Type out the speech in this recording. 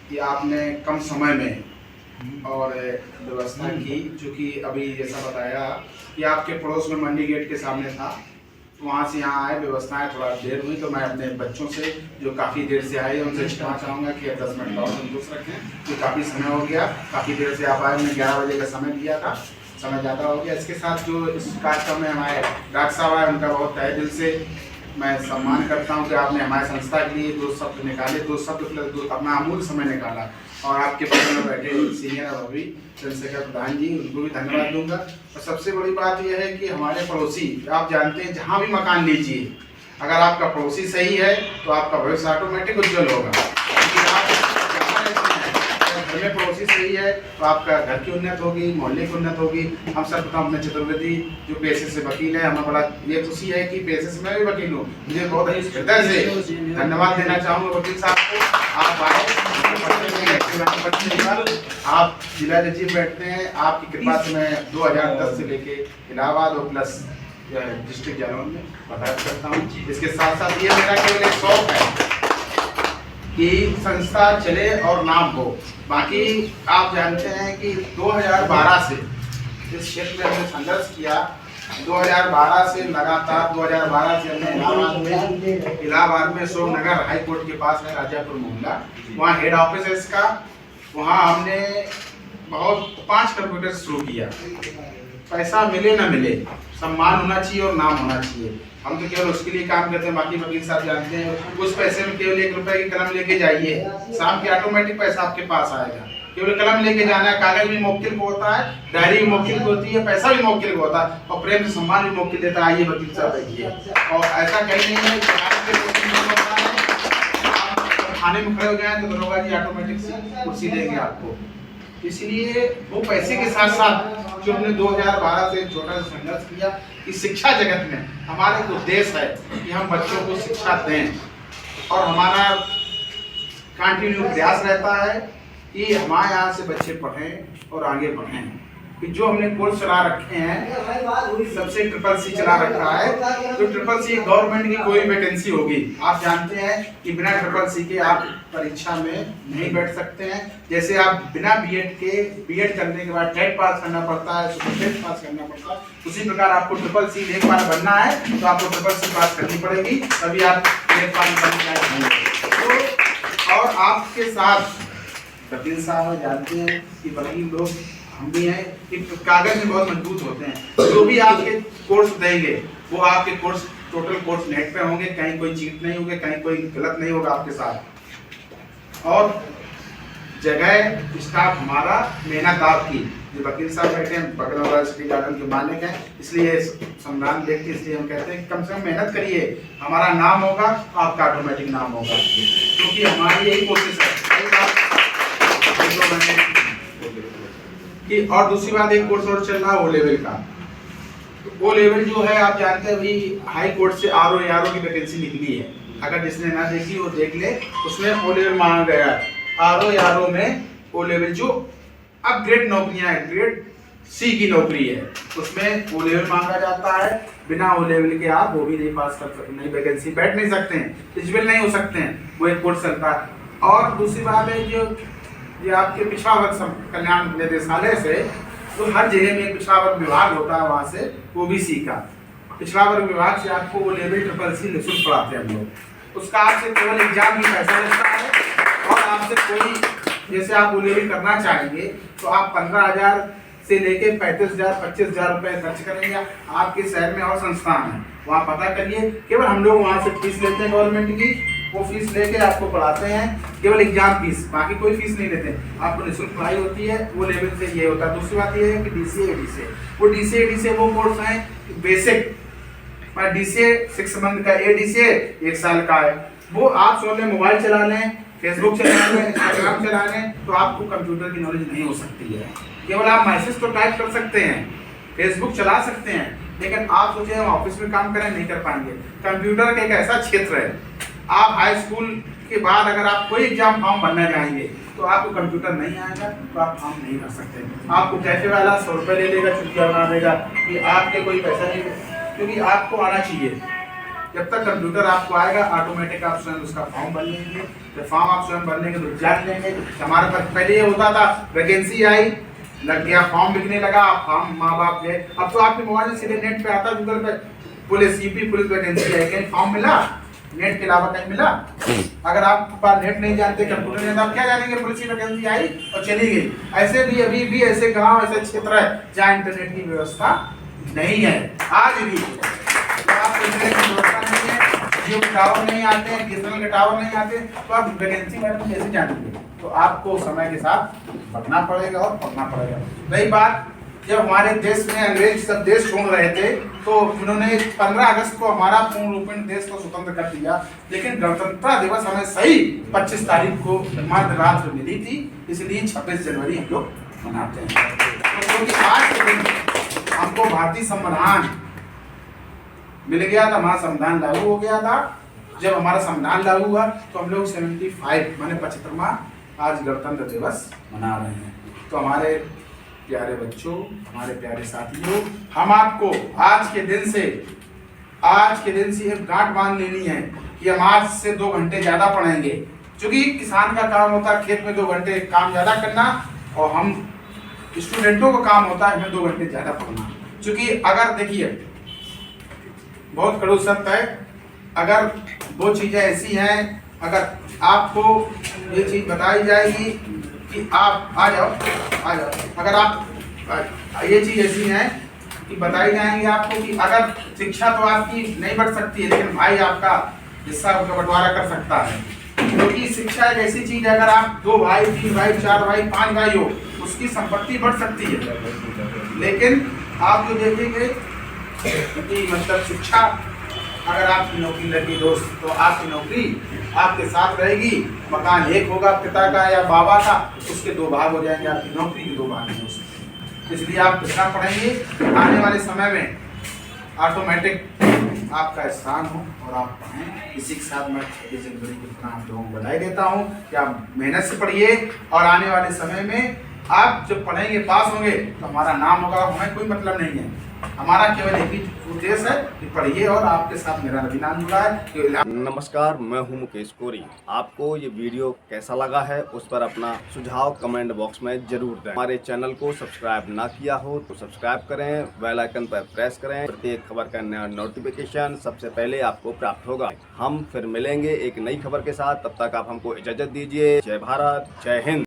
कि आपने कम समय में और व्यवस्था की, चूँकि अभी जैसा बताया कि आपके पड़ोस में मंडी गेट के सामने था, वहाँ से यहाँ आए, व्यवस्थाएं थोड़ा देर हुई, तो मैं अपने बच्चों से जो काफ़ी देर से आए उनसे क्षमा चाहूँगा कि 10 मिनट और संतुष्ट रखें, कि काफ़ी समय हो गया, काफ़ी देर से आप आए। मैंने 11 बजे का समय दिया था, समय ज़्यादा हो गया। इसके साथ जो इस कार्यक्रम में हमारे डॉक्टर साहब आए, उनका बहुत तहे दिल से मैं सम्मान करता हूं कि आपने हमारे संस्था के लिए 2 शब्द निकाले, 2 शब्द प्लस 2 अपना अमूल्य समय निकाला। और आपके बगल में बैठे सीनियर अभी चंद्रशेखर प्रधान जी, उनको भी धन्यवाद दूंगा। और सबसे बड़ी बात यह है कि हमारे पड़ोसी, आप जानते हैं जहाँ भी मकान लीजिए, अगर आपका पड़ोसी सही है तो आपका भविष्य ऑटोमेटिक उज्जवल होगा। घर में पड़ोसी सही है तो आपका घर की उन्नत होगी, मोहल्ले की उन्नत होगी। हम सब बताऊँ, अपने चतुर्वेदी जो पेशे से वकील है, हमें बड़ा ये खुशी है कि पेशे से मैं भी वकील हूँ। मुझे बहुत हृदय से धन्यवाद देना चाहूँगा वकील साहब को। आप आए, आप जिला जज बैठते हैं, आपकी कृपा से मैं 2010 से लेके इलाहाबाद और प्लस डिस्ट्रिक्ट जालौन में बता करता हूँ। इसके साथ साथ ये मेरा केवल एक शौक है कि संस्था चले और नाम हो। बाकी आप जानते हैं कि 2012 से इस क्षेत्र में हमने संघर्ष किया। 2012 से लगातार 2012 से हमने इलाहाबाद में शोभनगर हाई कोर्ट के पास है राजापुर मोहल्ला, वहाँ हेड ऑफिस है इसका। वहाँ हमने बहुत 5 कंप्यूटर शुरू किया। पैसा मिले ना मिले, सम्मान होना चाहिए और नाम होना चाहिए। हम तो केवल उसके लिए काम करते हैं। बाकी वकील साहब जानते हैं, उस पैसे में केवल 1 रुपए की कलम लेके जाइए, शाम के ऑटोमेटिक पैसा आपके पास आएगा। केवल कलम लेके जाना है। कागज भी मौकिल को होता है, डायरी भी मौकिल को होती है, पैसा भी मौकिल को होता है, और प्रेम से सम्मान भी मौकिल देता है। आइए वकील साहब बैठिए। और ऐसा कहीं नहीं है थाने में खड़े हो जाए तो दरोगा जी ऑटोमेटिक से कुर्सी देंगे आपको। इसलिए वो पैसे के साथ साथ जो हमने 2012 से छोटा सा संघर्ष किया कि शिक्षा जगत में हमारा एक उद्देश्य है कि हम बच्चों को शिक्षा दें, और हमारा कंटिन्यू प्रयास रहता है कि हमारे यहाँ से बच्चे पढ़ें और आगे बढ़ें। कि जो हमने कोर्स चला रखे हैं, सबसे CCC चला रखा है। जो CCC गवर्नमेंट की कोई वैकेंसी होगी, आप जानते हैं कि बिना CCC के आप परीक्षा में नहीं बैठ सकते हैं। जैसे आप बिना बीएड के, बीएड करने के बाद टेट पास करना पड़ता है, सुपरटेट पास करना पड़ता है, उसी प्रकार आपको CCC एक बार बनना है तो आपको CCC पास करनी पड़ेगी, तभी आप टेट पास करने लायक होंगे। तो और आपके साथ वकील साहब जानते हैं कि वकील लोग हम भी हैं कि कागज में बहुत मजबूत होते हैं। जो भी आपके कोर्स देंगे वो आपके कोर्स टोटल कोर्स नेट पे होंगे, कहीं कोई चीट नहीं होगी, कहीं कोई गलत नहीं होगा आपके साथ। और जगह स्टाफ हमारा मेहनत आपकी, जो वकील साहब बैठे हैं बगल यूनिवर्सिटी गार्डन के मालिक हैं, इसलिए सम्मान देख के इसलिए हम कहते हैं कि कम से कम मेहनत करिए, हमारा नाम होगा, आपका ऑटोमेटिक नाम होगा, क्योंकि हमारी यही कोशिश है। कि और दूसरी बात, एक कोर्स और चल रहा है ओ लेवल का। तो ओ लेवल जो है आप जानते हैं अभी हाई कोर्ट से आरओ की वैकेंसी निकली है। अगर जिसने ना देखी वो देख ले, उसमें ओ लेवल मांगा गया है। आरओ में ओ लेवल जो अपग्रेड नौकरियां हैं, ग्रेड सी की नौकरी है, उसमें ओ लेवल मांगा जाता है। बिना ओ लेवल के आप वो भी नहीं पास कर सकते, नहीं वैकेंसी बैठ नहीं सकते हैं, एलिजिबल नहीं हो सकते हैं। वो एक कोर्स चलता है। और दूसरी बात है जो ये आपके पिछड़ा वर्ग कल्याण निदेशालय से, तो हर जगह में एक पिछड़ा वर्ग विभाग होता है, वहाँ से ओबीसी का पिछड़ा वर्ग विभाग से आपको वो लेवल CCC निःशुल्क पढ़ाते हैं हम लोग। उसका आपसे केवल एग्जाम भी पैसा लगता है, और आपसे कोई जैसे आप वो लेवल करना चाहेंगे तो आप 15,000 से लेके 35,000 25,000 रुपए खर्च करेंगे। आपके शहर में और संस्थान है, वहाँ पता करिए। केवल हम लोग वहाँ से फीस लेते हैं गवर्नमेंट की, वो फीस लेके आपको पढ़ाते हैं, केवल एग्जाम फीस, बाकी कोई फीस नहीं लेते। आपको निःशुल्क पढ़ाई होती है, वो लेवल से ये होता है। दूसरी बात ये है कि DCA वो DCA वो कोर्स है बेसिक, DCA 6 मंथ का, ADCA 1 साल का है। वो आप सोने मोबाइल चला लें, फेसबुक चला लें, इंस्टाग्राम चला लें, तो आपको कंप्यूटर की नॉलेज नहीं हो सकती है। केवल आप मैसेज तो टाइप कर सकते हैं, फेसबुक चला सकते हैं, लेकिन आप सोचे हम ऑफिस में काम करें, नहीं कर पाएंगे। कंप्यूटर का एक ऐसा क्षेत्र है, आप हाई स्कूल के बाद अगर आप कोई एग्जाम फॉर्म भरना चाहेंगे तो आपको कंप्यूटर नहीं आएगा तो आप फॉर्म नहीं भर सकते। आपको कैफे वाला 100 रुपये ले लेगा, छुट्टियाँ बना देगा कि आपके कोई पैसा नहीं, क्योंकि आपको आना चाहिए। जब तक कंप्यूटर आपको आएगा ऑटोमेटिक आप स्वयं उसका फॉर्म भर लेंगे। जब फॉर्म आप स्वयं भर लेंगे तो जान लेंगे। हमारे पास पहले ये होता था, वैकेंसी आई, लग गया, फॉर्म बिकने लगा, फॉर्म माँ बाप गए। अब तो आपके मोबाइल में सीधे नेट पे आता, गूगल पे पुलिस यूपी पुलिस वैकेंसी है, कहीं फॉर्म मिला, नेट के अलावा कहीं मिला? अगर आपके पास नेट नहीं जानते, कंप्यूटर नहीं, आप क्या जानेंगे पुलिस की वैकेंसी आई और चली गई। ऐसे भी अभी भी ऐसे गांव, ऐसे क्षेत्र है जहाँ इंटरनेट की व्यवस्था नहीं है आज भी। तो आप इंटरनेट की व्यवस्था नहीं है, जियो के टावर नहीं आते हैं, बीएसएनएल के टावर नहीं आते, तो आप वैकेंसी बारे में कैसे जानेंगे? तो आपको समय के साथ बढ़ना पड़ेगा और पढ़ना पड़ेगा। रही बात, जब हमारे देश में अंग्रेज सब देश छोड़ रहे थे तो उन्होंने 15 अगस्त को हमारा पूर्ण रूपेण देश को स्वतंत्र कर दिया, लेकिन गणतंत्र दिवस हमें सही 25 तारीख को मध्य रात को मिली थी, इसलिए 26 जनवरी हम लोग मनाते हैं। क्योंकि आज के दिन हमको भारतीय संविधान मिल गया था, हमारा संविधान लागू हो गया था। जब हमारा संविधान लागू हुआ तो हम लोग 75 माने 75वां आज गणतंत्र दिवस मना रहे हैं। तो हमारे प्यारे बच्चों, हमारे प्यारे साथियों, हम आपको आज के दिन से एक गांठ बांध लेनी है कि हम आज से 2 घंटे ज्यादा पढ़ेंगे। क्योंकि किसान का काम होता है खेत में 2 घंटे काम ज्यादा करना, और हम स्टूडेंटों का काम होता है हमें 2 घंटे ज्यादा पढ़ना। क्योंकि अगर देखिए, बहुत कड़ू सत्य है, अगर 2 चीजें ऐसी हैं, अगर आपको ये चीज बताई जाएगी कि आप आ जाओ, अगर आप ये चीज ऐसी है कि बताई जाएंगी आपको कि अगर शिक्षा तो आपकी नहीं बढ़ सकती है, लेकिन भाई आपका हिस्सा का बंटवारा कर सकता है। क्योंकि शिक्षा एक ऐसी चीज है, अगर आप 2 भाई, 3 भाई, 4 भाई, 5 भाई हो, उसकी संपत्ति बढ़ सकती है। लेकिन आप जो देखेंगे कि मतलब शिक्षा, अगर आपकी नौकरी लगी दोस्त, तो आपकी नौकरी आपके साथ रहेगी। मकान एक होगा पिता का या बाबा का, उसके 2 भाग हो जाएंगे, आपकी नौकरी के 2 भाग नहीं हो सकते। इसलिए आप कितना पढ़ेंगे, आने वाले समय में ऑटोमेटिक आपका स्थान हो और आप पढ़ें। इसी के साथ मैं 26 जनवरी की अपना आप लोगों को बधाई देता हूँ कि आप मेहनत से पढ़िए, और आने वाले समय में आप जब पढ़ेंगे, पास होंगे, तो हमारा नाम होगा। हमें कोई मतलब नहीं है, हमारा केवल एक ही उद्देश्य है कि पढ़िए, और आपके साथ मेरा रविनाम जुड़ा है। नमस्कार, मैं हूं मुकेश कोरी। आपको ये वीडियो कैसा लगा है उस पर अपना सुझाव कमेंट बॉक्स में जरूर दें। हमारे चैनल को सब्सक्राइब ना किया हो तो सब्सक्राइब करें, बेल आइकन पर प्रेस करें, प्रत्येक खबर का नया नोटिफिकेशन सबसे पहले आपको प्राप्त होगा। हम फिर मिलेंगे एक नई खबर के साथ, तब तक आप हमको इजाजत दीजिए। जय भारत, जय हिंद।